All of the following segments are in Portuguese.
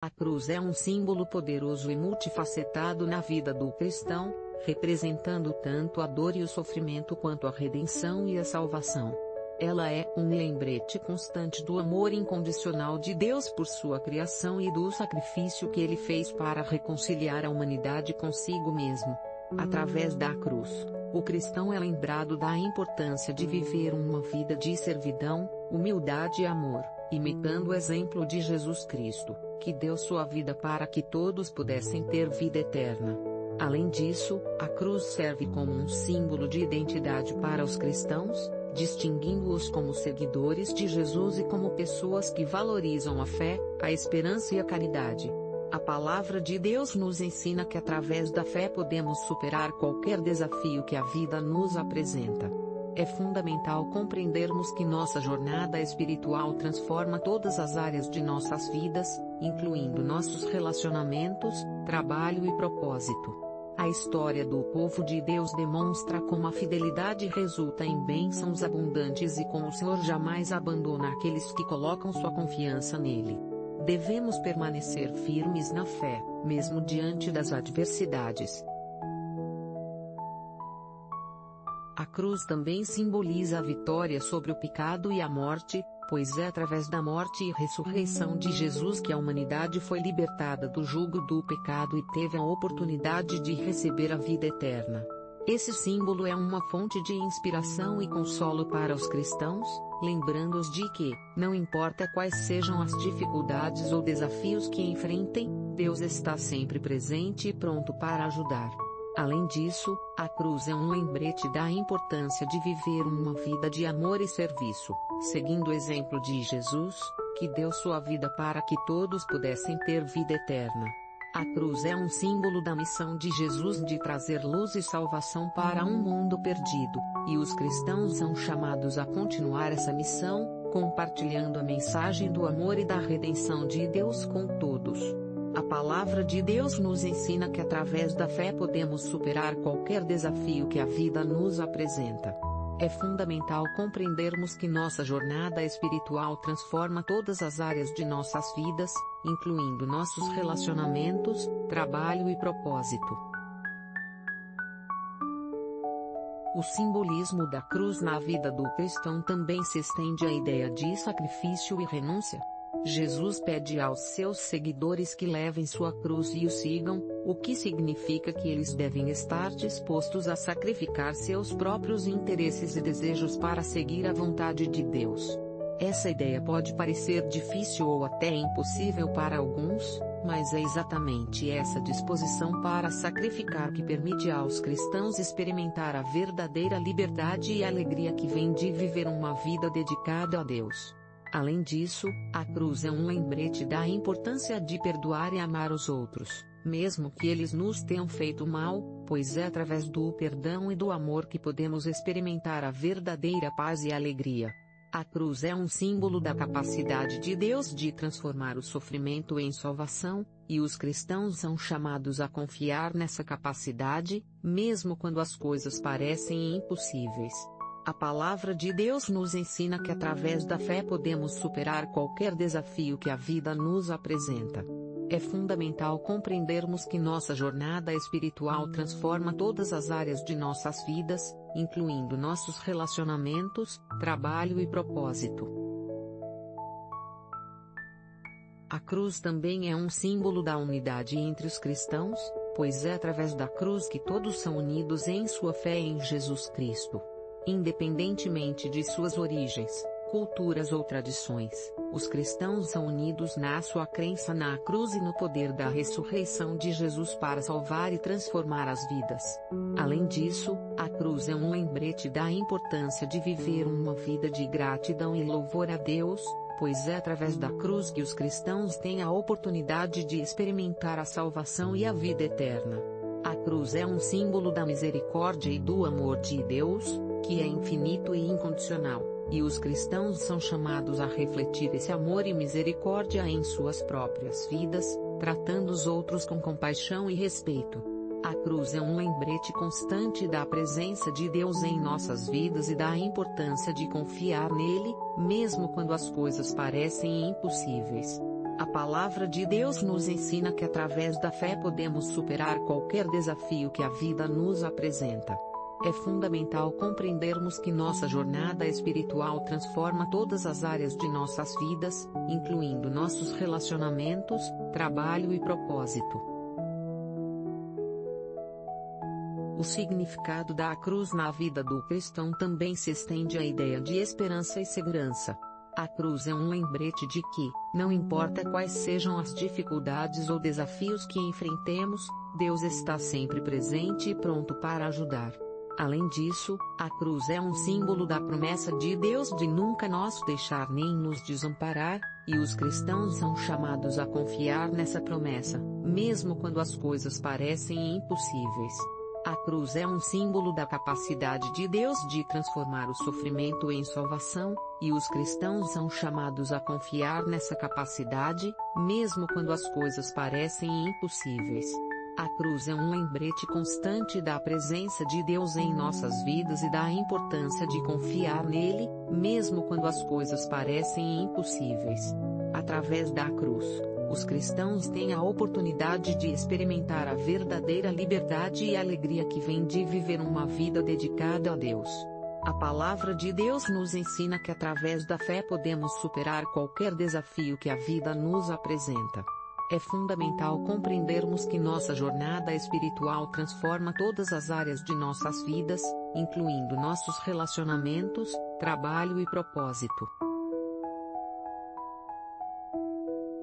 A cruz é um símbolo poderoso e multifacetado na vida do cristão, representando tanto a dor e o sofrimento quanto a redenção e a salvação. Ela é um lembrete constante do amor incondicional de Deus por sua criação e do sacrifício que ele fez para reconciliar a humanidade consigo mesmo. Através da cruz, o cristão é lembrado da importância de viver uma vida de servidão, humildade e amor, imitando o exemplo de Jesus Cristo, que deu sua vida para que todos pudessem ter vida eterna. Além disso, a cruz serve como um símbolo de identidade para os cristãos, distinguindo-os como seguidores de Jesus e como pessoas que valorizam a fé, a esperança e a caridade. A palavra de Deus nos ensina que através da fé podemos superar qualquer desafio que a vida nos apresenta. É fundamental compreendermos que nossa jornada espiritual transforma todas as áreas de nossas vidas, incluindo nossos relacionamentos, trabalho e propósito. A história do povo de Deus demonstra como a fidelidade resulta em bênçãos abundantes e como o Senhor jamais abandona aqueles que colocam sua confiança nele. Devemos permanecer firmes na fé, mesmo diante das adversidades. A cruz também simboliza a vitória sobre o pecado e a morte, pois é através da morte e ressurreição de Jesus que a humanidade foi libertada do jugo do pecado e teve a oportunidade de receber a vida eterna. Esse símbolo é uma fonte de inspiração e consolo para os cristãos, lembrando-os de que, não importa quais sejam as dificuldades ou desafios que enfrentem, Deus está sempre presente e pronto para ajudar. Além disso, a cruz é um lembrete da importância de viver uma vida de amor e serviço, seguindo o exemplo de Jesus, que deu sua vida para que todos pudessem ter vida eterna. A cruz é um símbolo da missão de Jesus de trazer luz e salvação para um mundo perdido, e os cristãos são chamados a continuar essa missão, compartilhando a mensagem do amor e da redenção de Deus com todos. A palavra de Deus nos ensina que através da fé podemos superar qualquer desafio que a vida nos apresenta. É fundamental compreendermos que nossa jornada espiritual transforma todas as áreas de nossas vidas, incluindo nossos relacionamentos, trabalho e propósito. O simbolismo da cruz na vida do cristão também se estende à ideia de sacrifício e renúncia. Jesus pede aos seus seguidores que levem sua cruz e o sigam, o que significa que eles devem estar dispostos a sacrificar seus próprios interesses e desejos para seguir a vontade de Deus. Essa ideia pode parecer difícil ou até impossível para alguns, mas é exatamente essa disposição para sacrificar que permite aos cristãos experimentar a verdadeira liberdade e alegria que vem de viver uma vida dedicada a Deus. Além disso, a cruz é um lembrete da importância de perdoar e amar os outros, mesmo que eles nos tenham feito mal, pois é através do perdão e do amor que podemos experimentar a verdadeira paz e alegria. A cruz é um símbolo da capacidade de Deus de transformar o sofrimento em salvação, e os cristãos são chamados a confiar nessa capacidade, mesmo quando as coisas parecem impossíveis. A palavra de Deus nos ensina que através da fé podemos superar qualquer desafio que a vida nos apresenta. É fundamental compreendermos que nossa jornada espiritual transforma todas as áreas de nossas vidas, incluindo nossos relacionamentos, trabalho e propósito. A cruz também é um símbolo da unidade entre os cristãos, pois é através da cruz que todos são unidos em sua fé em Jesus Cristo. Independentemente de suas origens, culturas ou tradições, os cristãos são unidos na sua crença na cruz e no poder da ressurreição de Jesus para salvar e transformar as vidas. Além disso, a cruz é um lembrete da importância de viver uma vida de gratidão e louvor a Deus, pois é através da cruz que os cristãos têm a oportunidade de experimentar a salvação e a vida eterna. A cruz é um símbolo da misericórdia e do amor de Deus, que é infinito e incondicional, e os cristãos são chamados a refletir esse amor e misericórdia em suas próprias vidas, tratando os outros com compaixão e respeito. A cruz é um lembrete constante da presença de Deus em nossas vidas e da importância de confiar nele, mesmo quando as coisas parecem impossíveis. A palavra de Deus nos ensina que através da fé podemos superar qualquer desafio que a vida nos apresenta. É fundamental compreendermos que nossa jornada espiritual transforma todas as áreas de nossas vidas, incluindo nossos relacionamentos, trabalho e propósito. O significado da cruz na vida do cristão também se estende à ideia de esperança e segurança. A cruz é um lembrete de que, não importa quais sejam as dificuldades ou desafios que enfrentemos, Deus está sempre presente e pronto para ajudar. Além disso, a cruz é um símbolo da promessa de Deus de nunca nos deixar nem nos desamparar, e os cristãos são chamados a confiar nessa promessa, mesmo quando as coisas parecem impossíveis. A cruz é um símbolo da capacidade de Deus de transformar o sofrimento em salvação, e os cristãos são chamados a confiar nessa capacidade, mesmo quando as coisas parecem impossíveis. A cruz é um lembrete constante da presença de Deus em nossas vidas e da importância de confiar nele, mesmo quando as coisas parecem impossíveis. Através da cruz, os cristãos têm a oportunidade de experimentar a verdadeira liberdade e alegria que vem de viver uma vida dedicada a Deus. A palavra de Deus nos ensina que através da fé podemos superar qualquer desafio que a vida nos apresenta. É fundamental compreendermos que nossa jornada espiritual transforma todas as áreas de nossas vidas, incluindo nossos relacionamentos, trabalho e propósito.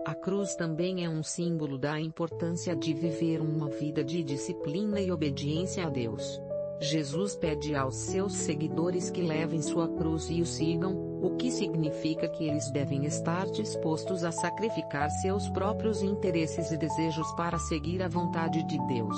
A cruz também é um símbolo da importância de viver uma vida de disciplina e obediência a Deus. Jesus pede aos seus seguidores que levem sua cruz e o sigam, o que significa que eles devem estar dispostos a sacrificar seus próprios interesses e desejos para seguir a vontade de Deus.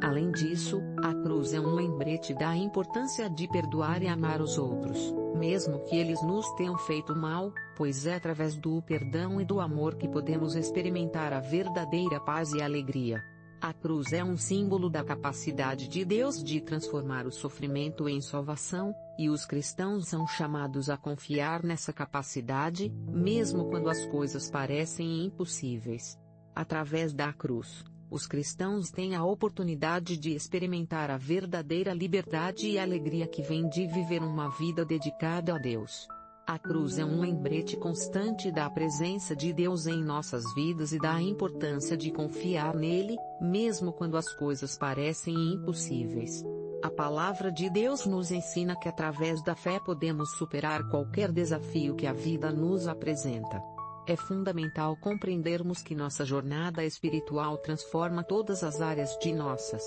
Além disso, a cruz é um lembrete da importância de perdoar e amar os outros, mesmo que eles nos tenham feito mal, pois é através do perdão e do amor que podemos experimentar a verdadeira paz e alegria. A cruz é um símbolo da capacidade de Deus de transformar o sofrimento em salvação, e os cristãos são chamados a confiar nessa capacidade, mesmo quando as coisas parecem impossíveis. Através da cruz, os cristãos têm a oportunidade de experimentar a verdadeira liberdade e alegria que vem de viver uma vida dedicada a Deus. A cruz é um lembrete constante da presença de Deus em nossas vidas e da importância de confiar nele, mesmo quando as coisas parecem impossíveis. A palavra de Deus nos ensina que através da fé podemos superar qualquer desafio que a vida nos apresenta. É fundamental compreendermos que nossa jornada espiritual transforma todas as áreas de nossas.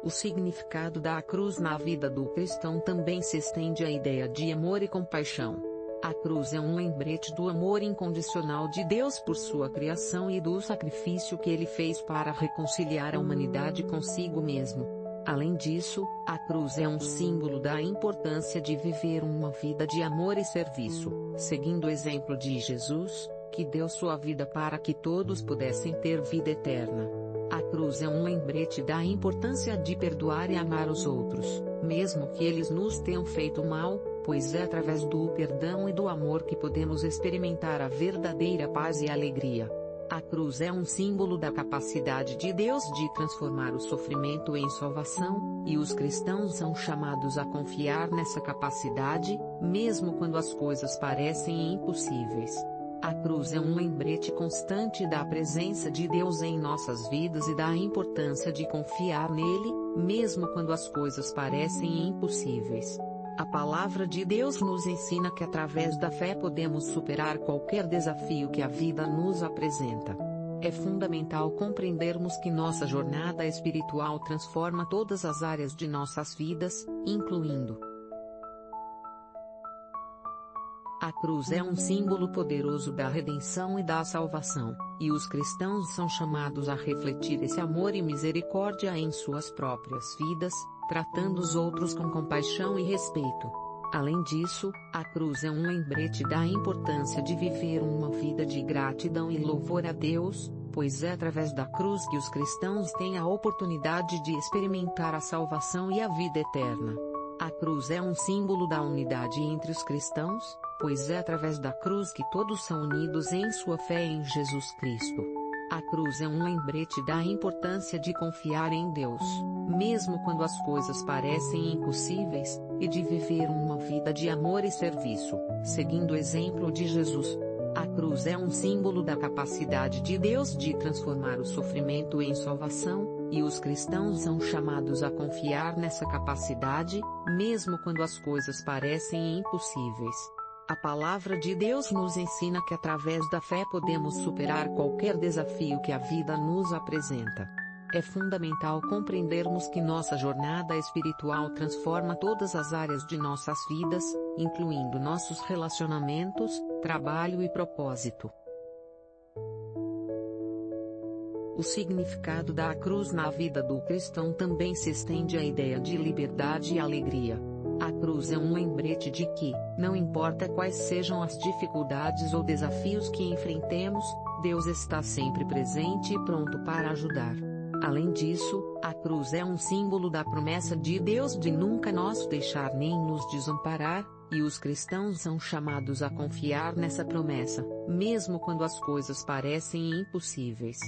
O significado da cruz na vida do cristão também se estende à ideia de amor e compaixão. A cruz é um lembrete do amor incondicional de Deus por sua criação e do sacrifício que ele fez para reconciliar a humanidade consigo mesmo. Além disso, a cruz é um símbolo da importância de viver uma vida de amor e serviço, seguindo o exemplo de Jesus, que deu sua vida para que todos pudessem ter vida eterna. A cruz é um lembrete da importância de perdoar e amar os outros, mesmo que eles nos tenham feito mal, pois é através do perdão e do amor que podemos experimentar a verdadeira paz e alegria. A cruz é um símbolo da capacidade de Deus de transformar o sofrimento em salvação, e os cristãos são chamados a confiar nessa capacidade, mesmo quando as coisas parecem impossíveis. A cruz é um lembrete constante da presença de Deus em nossas vidas e da importância de confiar nele, mesmo quando as coisas parecem impossíveis. A palavra de Deus nos ensina que através da fé podemos superar qualquer desafio que a vida nos apresenta. É fundamental compreendermos que nossa jornada espiritual transforma todas as áreas de nossas vidas, incluindo. A cruz é um símbolo poderoso da redenção e da salvação, e os cristãos são chamados a refletir esse amor e misericórdia em suas próprias vidas, tratando os outros com compaixão e respeito. Além disso, a cruz é um lembrete da importância de viver uma vida de gratidão e louvor a Deus, pois é através da cruz que os cristãos têm a oportunidade de experimentar a salvação e a vida eterna. A cruz é um símbolo da unidade entre os cristãos, pois é através da cruz que todos são unidos em sua fé em Jesus Cristo. A cruz é um lembrete da importância de confiar em Deus, mesmo quando as coisas parecem impossíveis, e de viver uma vida de amor e serviço, seguindo o exemplo de Jesus. A cruz é um símbolo da capacidade de Deus de transformar o sofrimento em salvação, e os cristãos são chamados a confiar nessa capacidade, mesmo quando as coisas parecem impossíveis. A palavra de Deus nos ensina que através da fé podemos superar qualquer desafio que a vida nos apresenta. É fundamental compreendermos que nossa jornada espiritual transforma todas as áreas de nossas vidas, incluindo nossos relacionamentos, trabalho e propósito. O significado da cruz na vida do cristão também se estende à ideia de liberdade e alegria. A cruz é um lembrete de que, não importa quais sejam as dificuldades ou desafios que enfrentemos, Deus está sempre presente e pronto para ajudar. Além disso, a cruz é um símbolo da promessa de Deus de nunca nos deixar nem nos desamparar, e os cristãos são chamados a confiar nessa promessa, mesmo quando as coisas parecem impossíveis.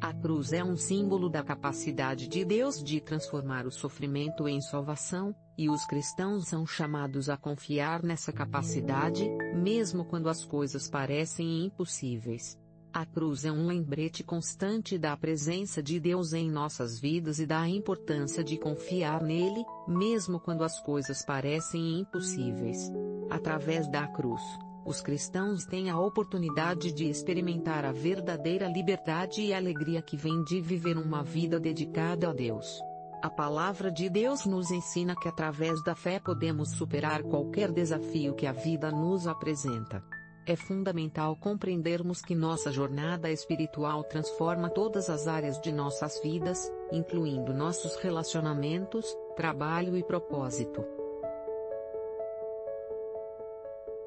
A cruz é um símbolo da capacidade de Deus de transformar o sofrimento em salvação, e os cristãos são chamados a confiar nessa capacidade, mesmo quando as coisas parecem impossíveis. A cruz é um lembrete constante da presença de Deus em nossas vidas e da importância de confiar nele, mesmo quando as coisas parecem impossíveis. Através da cruz, os cristãos têm a oportunidade de experimentar a verdadeira liberdade e alegria que vem de viver uma vida dedicada a Deus. A palavra de Deus nos ensina que através da fé podemos superar qualquer desafio que a vida nos apresenta. É fundamental compreendermos que nossa jornada espiritual transforma todas as áreas de nossas vidas, incluindo nossos relacionamentos, trabalho e propósito.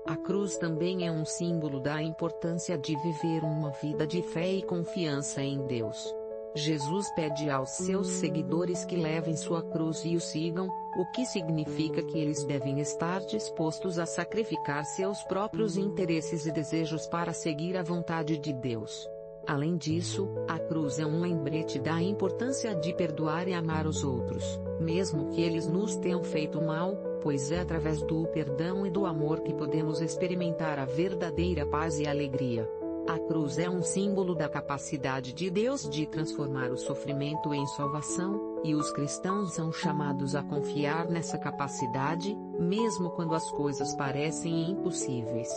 A cruz também é um símbolo da importância de viver uma vida de fé e confiança em Deus. Jesus pede aos seus seguidores que levem sua cruz e o sigam, o que significa que eles devem estar dispostos a sacrificar seus próprios interesses e desejos para seguir a vontade de Deus. Além disso, a cruz é um lembrete da importância de perdoar e amar os outros, mesmo que eles nos tenham feito mal, pois é através do perdão e do amor que podemos experimentar a verdadeira paz e alegria. A cruz é um símbolo da capacidade de Deus de transformar o sofrimento em salvação, e os cristãos são chamados a confiar nessa capacidade, mesmo quando as coisas parecem impossíveis.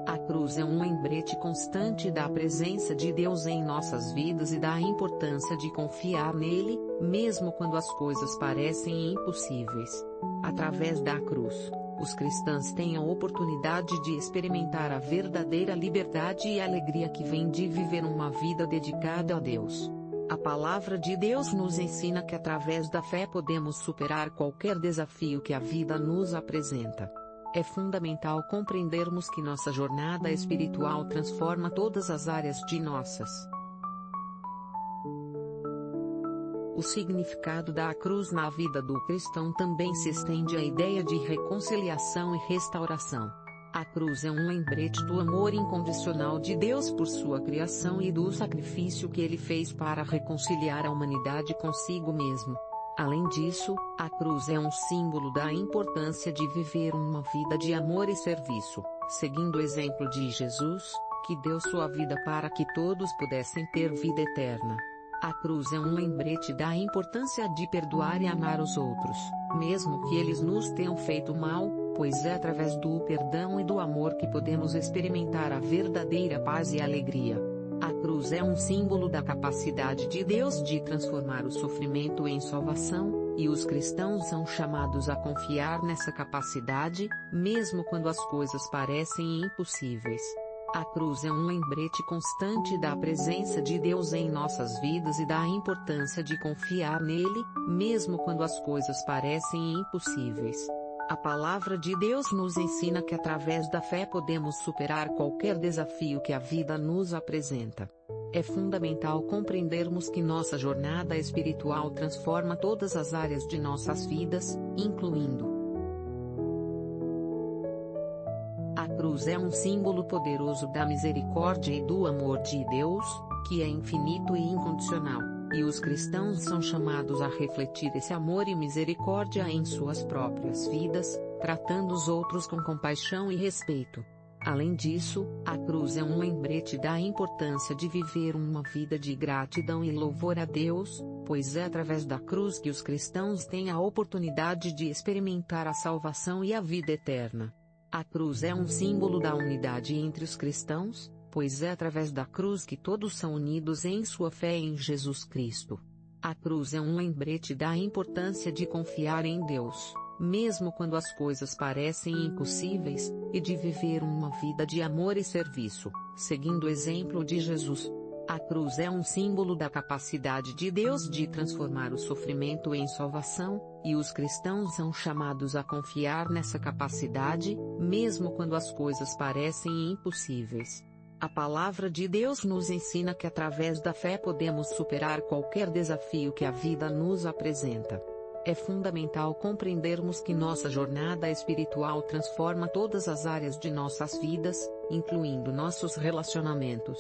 A cruz é um lembrete constante da presença de Deus em nossas vidas e da importância de confiar nele, mesmo quando as coisas parecem impossíveis. Através da cruz, os cristãos têm a oportunidade de experimentar a verdadeira liberdade e alegria que vem de viver uma vida dedicada a Deus. A palavra de Deus nos ensina que através da fé podemos superar qualquer desafio que a vida nos apresenta. É fundamental compreendermos que nossa jornada espiritual transforma todas as áreas de nossas. O significado da cruz na vida do cristão também se estende à ideia de reconciliação e restauração. A cruz é um lembrete do amor incondicional de Deus por sua criação e do sacrifício que ele fez para reconciliar a humanidade consigo mesmo. Além disso, a cruz é um símbolo da importância de viver uma vida de amor e serviço, seguindo o exemplo de Jesus, que deu sua vida para que todos pudessem ter vida eterna. A cruz é um lembrete da importância de perdoar e amar os outros, mesmo que eles nos tenham feito mal, pois é através do perdão e do amor que podemos experimentar a verdadeira paz e alegria. A cruz é um símbolo da capacidade de Deus de transformar o sofrimento em salvação, e os cristãos são chamados a confiar nessa capacidade, mesmo quando as coisas parecem impossíveis. A cruz é um lembrete constante da presença de Deus em nossas vidas e da importância de confiar nele, mesmo quando as coisas parecem impossíveis. A palavra de Deus nos ensina que através da fé podemos superar qualquer desafio que a vida nos apresenta. É fundamental compreendermos que nossa jornada espiritual transforma todas as áreas de nossas vidas, incluindo cruz é um símbolo poderoso da misericórdia e do amor de Deus, que é infinito e incondicional, e os cristãos são chamados a refletir esse amor e misericórdia em suas próprias vidas, tratando os outros com compaixão e respeito. Além disso, a cruz é um lembrete da importância de viver uma vida de gratidão e louvor a Deus, pois é através da cruz que os cristãos têm a oportunidade de experimentar a salvação e a vida eterna. A cruz é um símbolo da unidade entre os cristãos, pois é através da cruz que todos são unidos em sua fé em Jesus Cristo. A cruz é um lembrete da importância de confiar em Deus, mesmo quando as coisas parecem impossíveis, e de viver uma vida de amor e serviço, seguindo o exemplo de Jesus. A cruz é um símbolo da capacidade de Deus de transformar o sofrimento em salvação, e os cristãos são chamados a confiar nessa capacidade, mesmo quando as coisas parecem impossíveis. A palavra de Deus nos ensina que através da fé podemos superar qualquer desafio que a vida nos apresenta. É fundamental compreendermos que nossa jornada espiritual transforma todas as áreas de nossas vidas, incluindo nossos relacionamentos.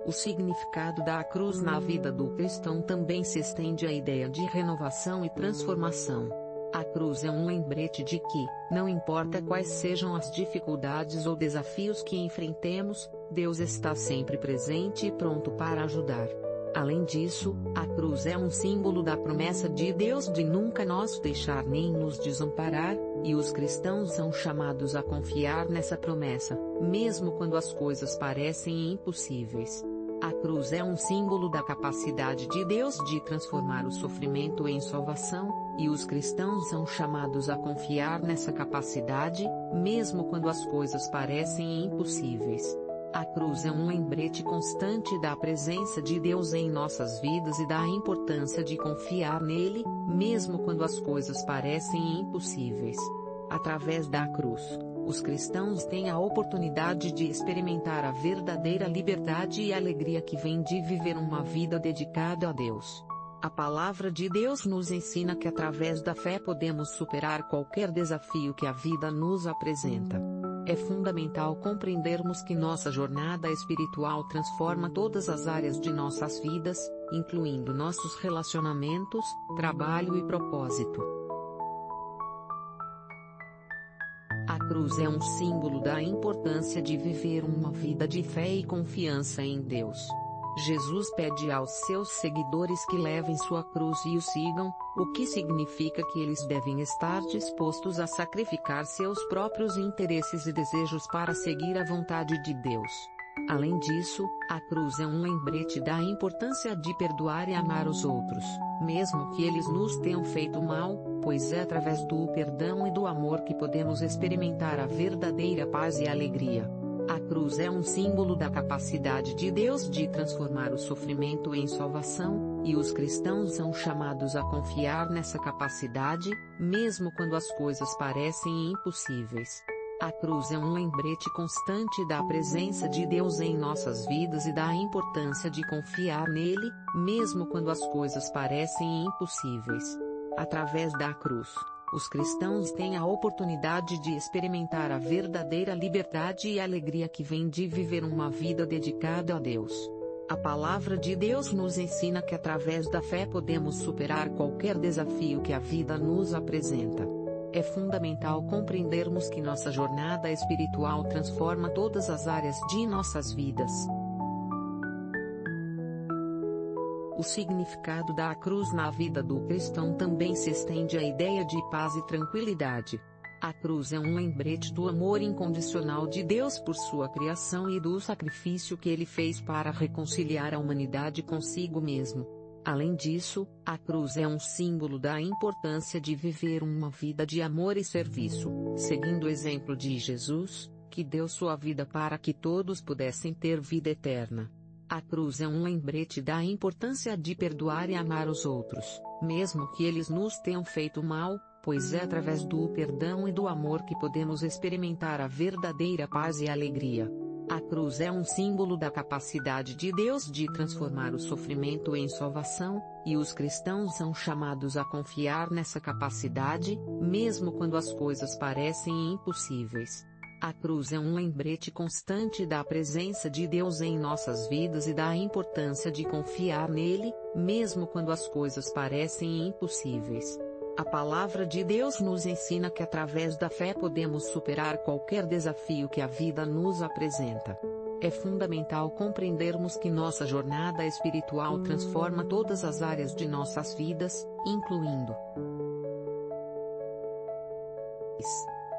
O significado da cruz na vida do cristão também se estende à ideia de renovação e transformação. A cruz é um lembrete de que, não importa quais sejam as dificuldades ou desafios que enfrentemos, Deus está sempre presente e pronto para ajudar. Além disso, a cruz é um símbolo da promessa de Deus de nunca nos deixar nem nos desamparar, e os cristãos são chamados a confiar nessa promessa, mesmo quando as coisas parecem impossíveis. A cruz é um símbolo da capacidade de Deus de transformar o sofrimento em salvação, e os cristãos são chamados a confiar nessa capacidade, mesmo quando as coisas parecem impossíveis. A cruz é um lembrete constante da presença de Deus em nossas vidas e da importância de confiar nele, mesmo quando as coisas parecem impossíveis. Através da cruz, os cristãos têm a oportunidade de experimentar a verdadeira liberdade e alegria que vem de viver uma vida dedicada a Deus. A palavra de Deus nos ensina que através da fé podemos superar qualquer desafio que a vida nos apresenta. É fundamental compreendermos que nossa jornada espiritual transforma todas as áreas de nossas vidas, incluindo nossos relacionamentos, trabalho e propósito. A cruz é um símbolo da importância de viver uma vida de fé e confiança em Deus. Jesus pede aos seus seguidores que levem sua cruz e o sigam, o que significa que eles devem estar dispostos a sacrificar seus próprios interesses e desejos para seguir a vontade de Deus. Além disso, a cruz é um lembrete da importância de perdoar e amar os outros, mesmo que eles nos tenham feito mal, pois é através do perdão e do amor que podemos experimentar a verdadeira paz e alegria. A cruz é um símbolo da capacidade de Deus de transformar o sofrimento em salvação, e os cristãos são chamados a confiar nessa capacidade, mesmo quando as coisas parecem impossíveis. A cruz é um lembrete constante da presença de Deus em nossas vidas e da importância de confiar nele, mesmo quando as coisas parecem impossíveis. Através da cruz, os cristãos têm a oportunidade de experimentar a verdadeira liberdade e alegria que vem de viver uma vida dedicada a Deus. A palavra de Deus nos ensina que através da fé podemos superar qualquer desafio que a vida nos apresenta. É fundamental compreendermos que nossa jornada espiritual transforma todas as áreas de nossas vidas. O significado da cruz na vida do cristão também se estende à ideia de paz e tranquilidade. A cruz é um lembrete do amor incondicional de Deus por sua criação e do sacrifício que ele fez para reconciliar a humanidade consigo mesmo. Além disso, a cruz é um símbolo da importância de viver uma vida de amor e serviço, seguindo o exemplo de Jesus, que deu sua vida para que todos pudessem ter vida eterna. A cruz é um lembrete da importância de perdoar e amar os outros, mesmo que eles nos tenham feito mal, pois é através do perdão e do amor que podemos experimentar a verdadeira paz e alegria. A cruz é um símbolo da capacidade de Deus de transformar o sofrimento em salvação, e os cristãos são chamados a confiar nessa capacidade, mesmo quando as coisas parecem impossíveis. A cruz é um lembrete constante da presença de Deus em nossas vidas e da importância de confiar nele, mesmo quando as coisas parecem impossíveis. A palavra de Deus nos ensina que através da fé podemos superar qualquer desafio que a vida nos apresenta. É fundamental compreendermos que nossa jornada espiritual transforma todas as áreas de nossas vidas, incluindo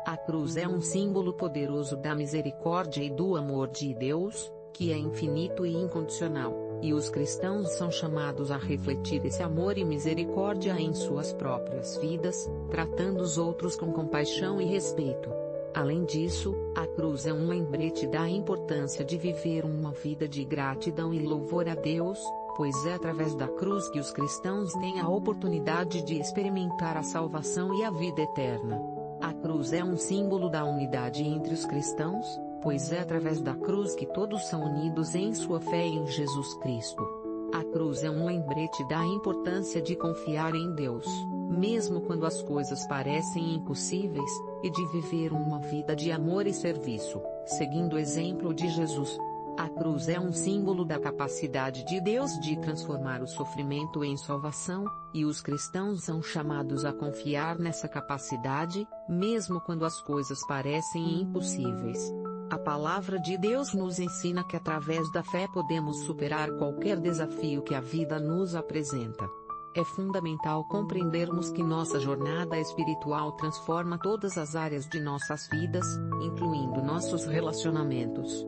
a cruz é um símbolo poderoso da misericórdia e do amor de Deus, que é infinito e incondicional, e os cristãos são chamados a refletir esse amor e misericórdia em suas próprias vidas, tratando os outros com compaixão e respeito. Além disso, a cruz é um lembrete da importância de viver uma vida de gratidão e louvor a Deus, pois é através da cruz que os cristãos têm a oportunidade de experimentar a salvação e a vida eterna. A cruz é um símbolo da unidade entre os cristãos, pois é através da cruz que todos são unidos em sua fé em Jesus Cristo. A cruz é um lembrete da importância de confiar em Deus, mesmo quando as coisas parecem impossíveis, e de viver uma vida de amor e serviço, seguindo o exemplo de Jesus. A cruz é um símbolo da capacidade de Deus de transformar o sofrimento em salvação, e os cristãos são chamados a confiar nessa capacidade, mesmo quando as coisas parecem impossíveis. A palavra de Deus nos ensina que através da fé podemos superar qualquer desafio que a vida nos apresenta. É fundamental compreendermos que nossa jornada espiritual transforma todas as áreas de nossas vidas, incluindo nossos relacionamentos.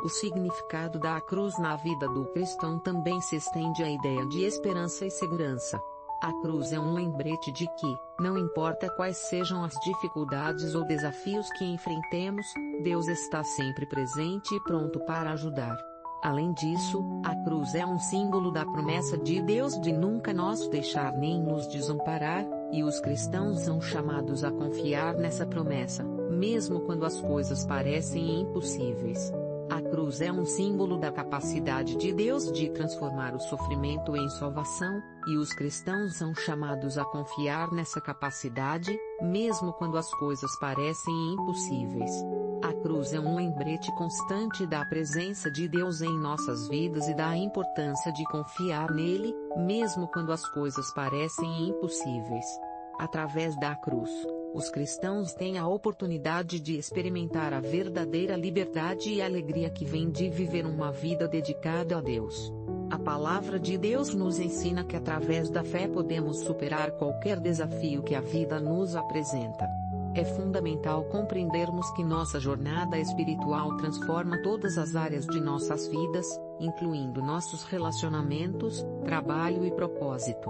O significado da cruz na vida do cristão também se estende à ideia de esperança e segurança. A cruz é um lembrete de que, não importa quais sejam as dificuldades ou desafios que enfrentemos, Deus está sempre presente e pronto para ajudar. Além disso, a cruz é um símbolo da promessa de Deus de nunca nos deixar nem nos desamparar, e os cristãos são chamados a confiar nessa promessa, mesmo quando as coisas parecem impossíveis. A cruz é um símbolo da capacidade de Deus de transformar o sofrimento em salvação, e os cristãos são chamados a confiar nessa capacidade, mesmo quando as coisas parecem impossíveis. A cruz é um lembrete constante da presença de Deus em nossas vidas e da importância de confiar nele, mesmo quando as coisas parecem impossíveis. Através da cruz, os cristãos têm a oportunidade de experimentar a verdadeira liberdade e alegria que vem de viver uma vida dedicada a Deus. A palavra de Deus nos ensina que através da fé podemos superar qualquer desafio que a vida nos apresenta. É fundamental compreendermos que nossa jornada espiritual transforma todas as áreas de nossas vidas, incluindo nossos relacionamentos, trabalho e propósito.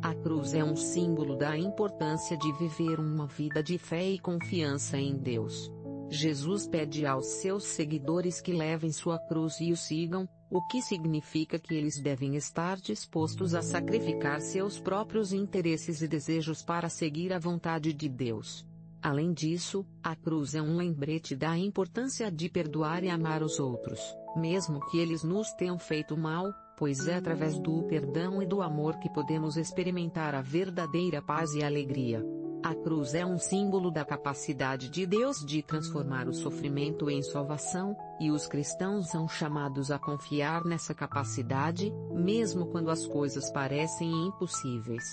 A cruz é um símbolo da importância de viver uma vida de fé e confiança em Deus. Jesus pede aos seus seguidores que levem sua cruz e o sigam, o que significa que eles devem estar dispostos a sacrificar seus próprios interesses e desejos para seguir a vontade de Deus. Além disso, a cruz é um lembrete da importância de perdoar e amar os outros, mesmo que eles nos tenham feito mal, pois é através do perdão e do amor que podemos experimentar a verdadeira paz e alegria. A cruz é um símbolo da capacidade de Deus de transformar o sofrimento em salvação, e os cristãos são chamados a confiar nessa capacidade, mesmo quando as coisas parecem impossíveis.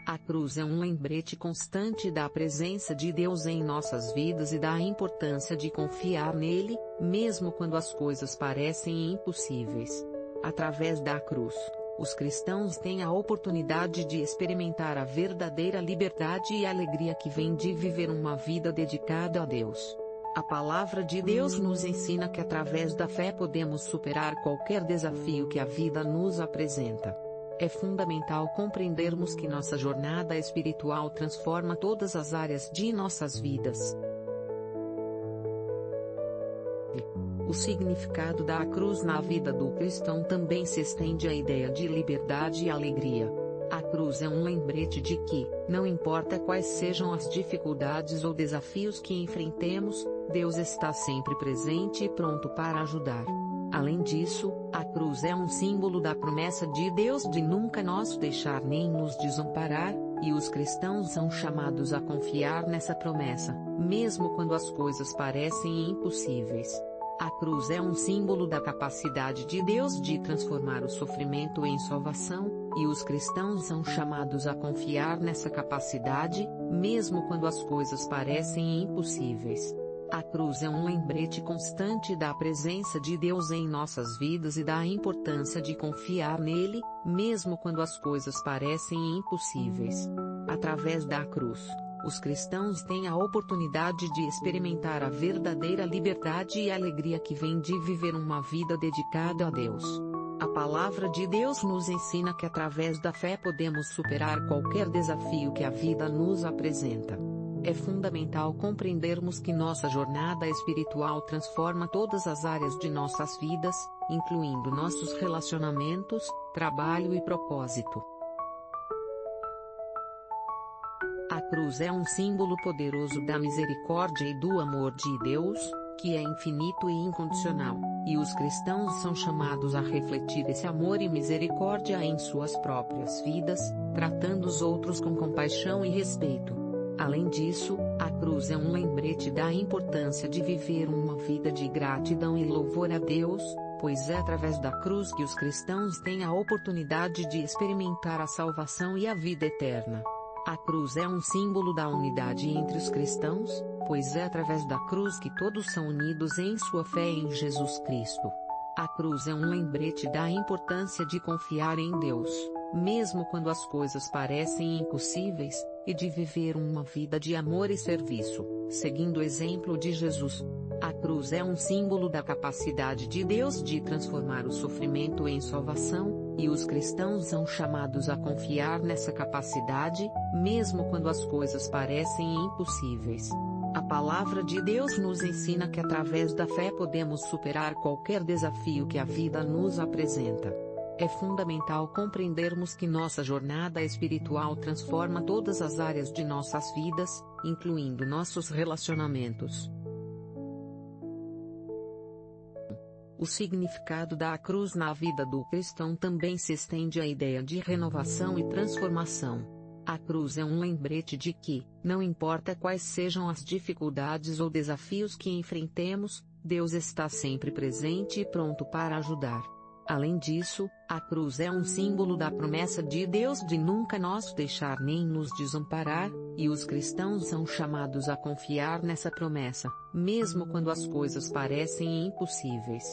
A cruz é um lembrete constante da presença de Deus em nossas vidas e da importância de confiar nele, mesmo quando as coisas parecem impossíveis. Através da cruz, os cristãos têm a oportunidade de experimentar a verdadeira liberdade e alegria que vem de viver uma vida dedicada a Deus. A palavra de Deus nos ensina que através da fé podemos superar qualquer desafio que a vida nos apresenta. É fundamental compreendermos que nossa jornada espiritual transforma todas as áreas de nossas vidas. O significado da cruz na vida do cristão também se estende à ideia de liberdade e alegria. A cruz é um lembrete de que, não importa quais sejam as dificuldades ou desafios que enfrentemos, Deus está sempre presente e pronto para ajudar. Além disso, a cruz é um símbolo da promessa de Deus de nunca nos deixar nem nos desamparar, e os cristãos são chamados a confiar nessa promessa, mesmo quando as coisas parecem impossíveis. A cruz é um símbolo da capacidade de Deus de transformar o sofrimento em salvação, e os cristãos são chamados a confiar nessa capacidade, mesmo quando as coisas parecem impossíveis. A cruz é um lembrete constante da presença de Deus em nossas vidas e da importância de confiar nele, mesmo quando as coisas parecem impossíveis. Através da cruz, os cristãos têm a oportunidade de experimentar a verdadeira liberdade e alegria que vem de viver uma vida dedicada a Deus. A palavra de Deus nos ensina que através da fé podemos superar qualquer desafio que a vida nos apresenta. É fundamental compreendermos que nossa jornada espiritual transforma todas as áreas de nossas vidas, incluindo nossos relacionamentos, trabalho e propósito. A cruz é um símbolo poderoso da misericórdia e do amor de Deus, que é infinito e incondicional, e os cristãos são chamados a refletir esse amor e misericórdia em suas próprias vidas, tratando os outros com compaixão e respeito. Além disso, a cruz é um lembrete da importância de viver uma vida de gratidão e louvor a Deus, pois é através da cruz que os cristãos têm a oportunidade de experimentar a salvação e a vida eterna. A cruz é um símbolo da unidade entre os cristãos, pois é através da cruz que todos são unidos em sua fé em Jesus Cristo. A cruz é um lembrete da importância de confiar em Deus, mesmo quando as coisas parecem impossíveis, e de viver uma vida de amor e serviço, seguindo o exemplo de Jesus. A cruz é um símbolo da capacidade de Deus de transformar o sofrimento em salvação, e os cristãos são chamados a confiar nessa capacidade, mesmo quando as coisas parecem impossíveis. A palavra de Deus nos ensina que através da fé podemos superar qualquer desafio que a vida nos apresenta. É fundamental compreendermos que nossa jornada espiritual transforma todas as áreas de nossas vidas, incluindo nossos relacionamentos. O significado da cruz na vida do cristão também se estende à ideia de renovação e transformação. A cruz é um lembrete de que, não importa quais sejam as dificuldades ou desafios que enfrentemos, Deus está sempre presente e pronto para ajudar. Além disso, a cruz é um símbolo da promessa de Deus de nunca nos deixar nem nos desamparar, e os cristãos são chamados a confiar nessa promessa, mesmo quando as coisas parecem impossíveis.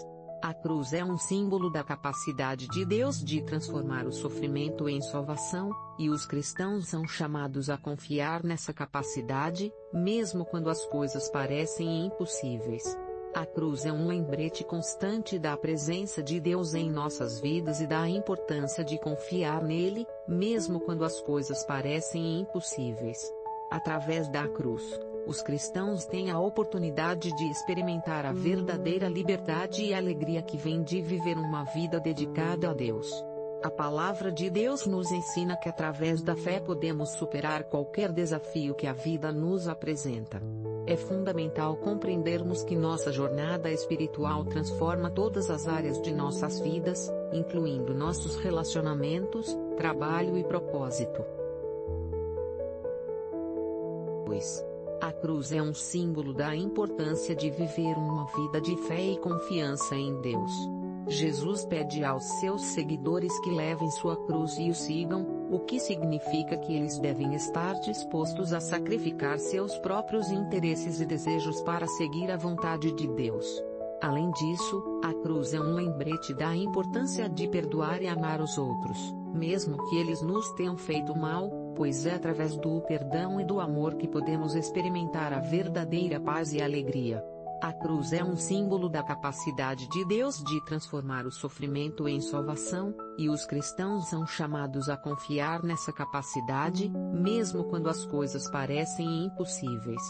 A cruz é um símbolo da capacidade de Deus de transformar o sofrimento em salvação, e os cristãos são chamados a confiar nessa capacidade, mesmo quando as coisas parecem impossíveis. A cruz é um lembrete constante da presença de Deus em nossas vidas e da importância de confiar nele, mesmo quando as coisas parecem impossíveis. Através da cruz, os cristãos têm a oportunidade de experimentar a verdadeira liberdade e alegria que vem de viver uma vida dedicada a Deus. A palavra de Deus nos ensina que através da fé podemos superar qualquer desafio que a vida nos apresenta. É fundamental compreendermos que nossa jornada espiritual transforma todas as áreas de nossas vidas, incluindo nossos relacionamentos, trabalho e propósito. A cruz é um símbolo da importância de viver uma vida de fé e confiança em Deus. Jesus pede aos seus seguidores que levem sua cruz e o sigam, o que significa que eles devem estar dispostos a sacrificar seus próprios interesses e desejos para seguir a vontade de Deus. Além disso, a cruz é um lembrete da importância de perdoar e amar os outros, mesmo que eles nos tenham feito mal, pois é através do perdão e do amor que podemos experimentar a verdadeira paz e alegria. A cruz é um símbolo da capacidade de Deus de transformar o sofrimento em salvação, e os cristãos são chamados a confiar nessa capacidade, mesmo quando as coisas parecem impossíveis.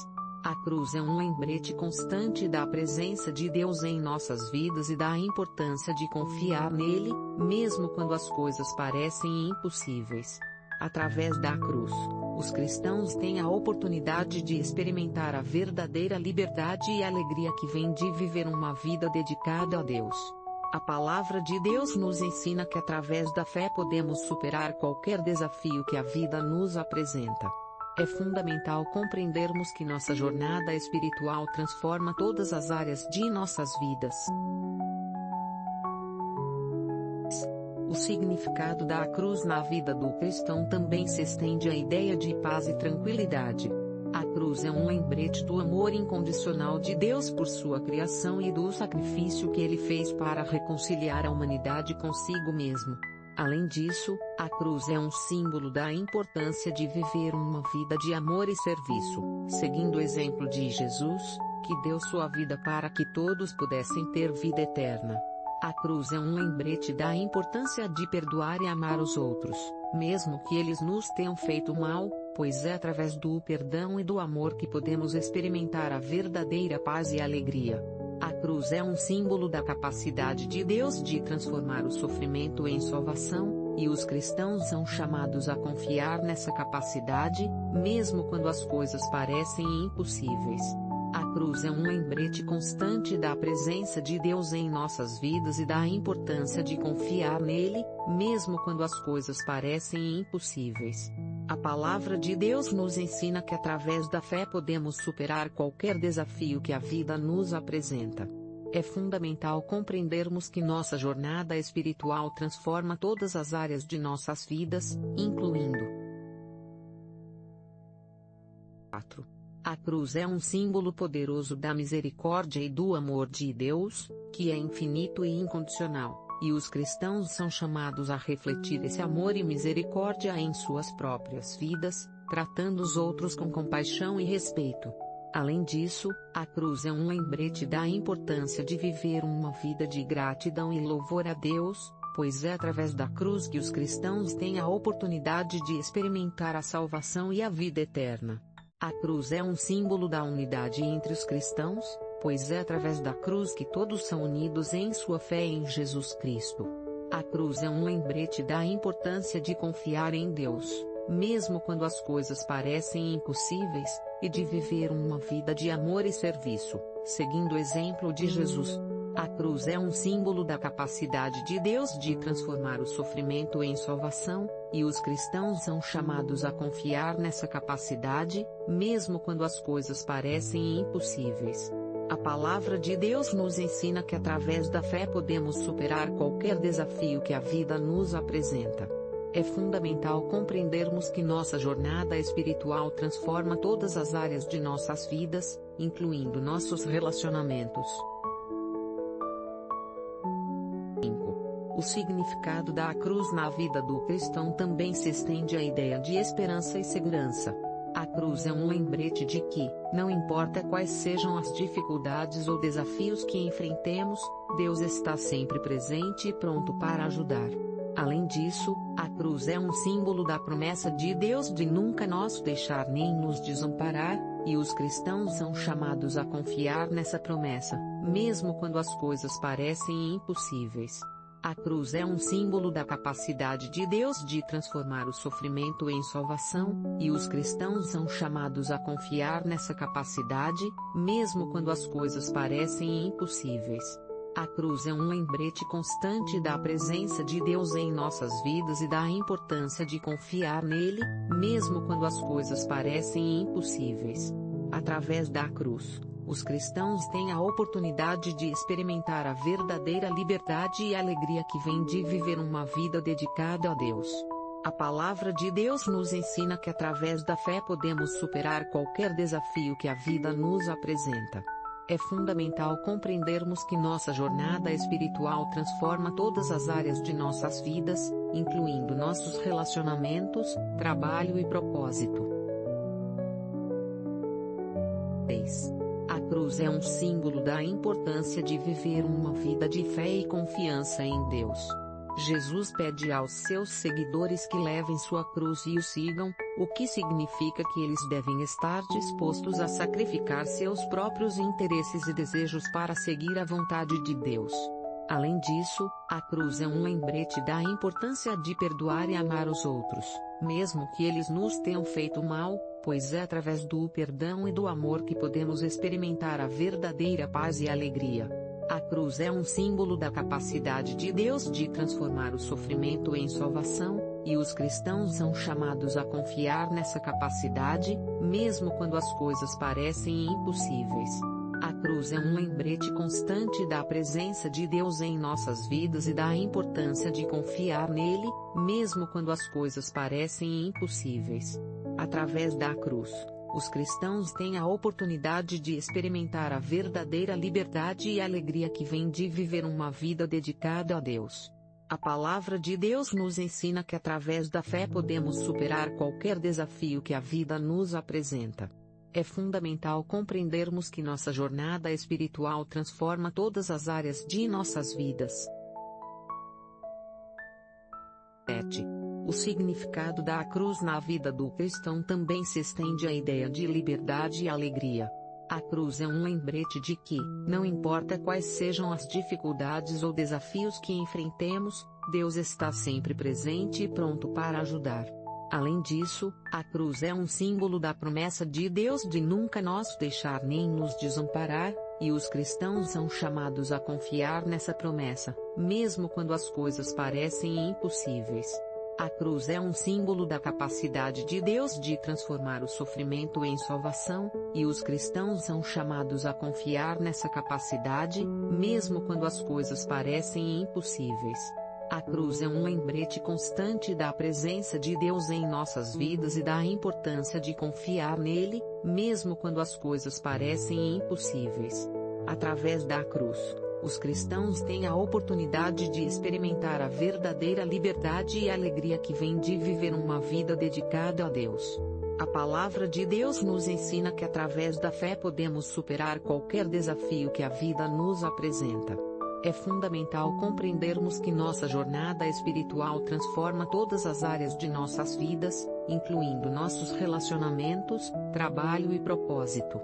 A cruz é um lembrete constante da presença de Deus em nossas vidas e da importância de confiar nele, mesmo quando as coisas parecem impossíveis. Através da cruz, os cristãos têm a oportunidade de experimentar a verdadeira liberdade e alegria que vem de viver uma vida dedicada a Deus. A palavra de Deus nos ensina que através da fé podemos superar qualquer desafio que a vida nos apresenta. É fundamental compreendermos que nossa jornada espiritual transforma todas as áreas de nossas vidas. O significado da cruz na vida do cristão também se estende à ideia de paz e tranquilidade. A cruz é um lembrete do amor incondicional de Deus por sua criação e do sacrifício que ele fez para reconciliar a humanidade consigo mesmo. Além disso, a cruz é um símbolo da importância de viver uma vida de amor e serviço, seguindo o exemplo de Jesus, que deu sua vida para que todos pudessem ter vida eterna. A cruz é um lembrete da importância de perdoar e amar os outros, mesmo que eles nos tenham feito mal, pois é através do perdão e do amor que podemos experimentar a verdadeira paz e alegria. A cruz é um símbolo da capacidade de Deus de transformar o sofrimento em salvação, e os cristãos são chamados a confiar nessa capacidade, mesmo quando as coisas parecem impossíveis. A cruz é um lembrete constante da presença de Deus em nossas vidas e da importância de confiar nele, mesmo quando as coisas parecem impossíveis. A palavra de Deus nos ensina que através da fé podemos superar qualquer desafio que a vida nos apresenta. É fundamental compreendermos que nossa jornada espiritual transforma todas as áreas de nossas vidas, incluindo 4. A cruz é um símbolo poderoso da misericórdia e do amor de Deus, que é infinito e incondicional, e os cristãos são chamados a refletir esse amor e misericórdia em suas próprias vidas, tratando os outros com compaixão e respeito. Além disso, a cruz é um lembrete da importância de viver uma vida de gratidão e louvor a Deus, pois é através da cruz que os cristãos têm a oportunidade de experimentar a salvação e a vida eterna. A cruz é um símbolo da unidade entre os cristãos, pois é através da cruz que todos são unidos em sua fé em Jesus Cristo. A cruz é um lembrete da importância de confiar em Deus, mesmo quando as coisas parecem impossíveis, e de viver uma vida de amor e serviço, seguindo o exemplo de Jesus. A cruz é um símbolo da capacidade de Deus de transformar o sofrimento em salvação, e os cristãos são chamados a confiar nessa capacidade, mesmo quando as coisas parecem impossíveis. A palavra de Deus nos ensina que através da fé podemos superar qualquer desafio que a vida nos apresenta. É fundamental compreendermos que nossa jornada espiritual transforma todas as áreas de nossas vidas, incluindo nossos relacionamentos. 5. O significado da cruz na vida do cristão também se estende à ideia de esperança e segurança. A cruz é um lembrete de que, não importa quais sejam as dificuldades ou desafios que enfrentemos, Deus está sempre presente e pronto para ajudar. Além disso, a cruz é um símbolo da promessa de Deus de nunca nos deixar nem nos desamparar, e os cristãos são chamados a confiar nessa promessa, mesmo quando as coisas parecem impossíveis. A cruz é um símbolo da capacidade de Deus de transformar o sofrimento em salvação, e os cristãos são chamados a confiar nessa capacidade, mesmo quando as coisas parecem impossíveis. A cruz é um lembrete constante da presença de Deus em nossas vidas e da importância de confiar nele, mesmo quando as coisas parecem impossíveis. Através da cruz, os cristãos têm a oportunidade de experimentar a verdadeira liberdade e alegria que vem de viver uma vida dedicada a Deus. A palavra de Deus nos ensina que através da fé podemos superar qualquer desafio que a vida nos apresenta. É fundamental compreendermos que nossa jornada espiritual transforma todas as áreas de nossas vidas, incluindo nossos relacionamentos, trabalho e propósito. 6. A cruz é um símbolo da importância de viver uma vida de fé e confiança em Deus. Jesus pede aos seus seguidores que levem sua cruz e o sigam, o que significa que eles devem estar dispostos a sacrificar seus próprios interesses e desejos para seguir a vontade de Deus. Além disso, a cruz é um lembrete da importância de perdoar e amar os outros, mesmo que eles nos tenham feito mal, pois é através do perdão e do amor que podemos experimentar a verdadeira paz e alegria. A cruz é um símbolo da capacidade de Deus de transformar o sofrimento em salvação, e os cristãos são chamados a confiar nessa capacidade, mesmo quando as coisas parecem impossíveis. A cruz é um lembrete constante da presença de Deus em nossas vidas e da importância de confiar nele, mesmo quando as coisas parecem impossíveis. Através da cruz, os cristãos têm a oportunidade de experimentar a verdadeira liberdade e alegria que vem de viver uma vida dedicada a Deus. A palavra de Deus nos ensina que através da fé podemos superar qualquer desafio que a vida nos apresenta. É fundamental compreendermos que nossa jornada espiritual transforma todas as áreas de nossas vidas. 7. O significado da cruz na vida do cristão também se estende à ideia de liberdade e alegria. A cruz é um lembrete de que, não importa quais sejam as dificuldades ou desafios que enfrentemos, Deus está sempre presente e pronto para ajudar. Além disso, a cruz é um símbolo da promessa de Deus de nunca nos deixar nem nos desamparar, e os cristãos são chamados a confiar nessa promessa, mesmo quando as coisas parecem impossíveis. A cruz é um símbolo da capacidade de Deus de transformar o sofrimento em salvação, e os cristãos são chamados a confiar nessa capacidade, mesmo quando as coisas parecem impossíveis. A cruz é um lembrete constante da presença de Deus em nossas vidas e da importância de confiar nele, mesmo quando as coisas parecem impossíveis. Através da cruz, os cristãos têm a oportunidade de experimentar a verdadeira liberdade e alegria que vem de viver uma vida dedicada a Deus. A palavra de Deus nos ensina que através da fé podemos superar qualquer desafio que a vida nos apresenta. É fundamental compreendermos que nossa jornada espiritual transforma todas as áreas de nossas vidas, incluindo nossos relacionamentos, trabalho e propósito.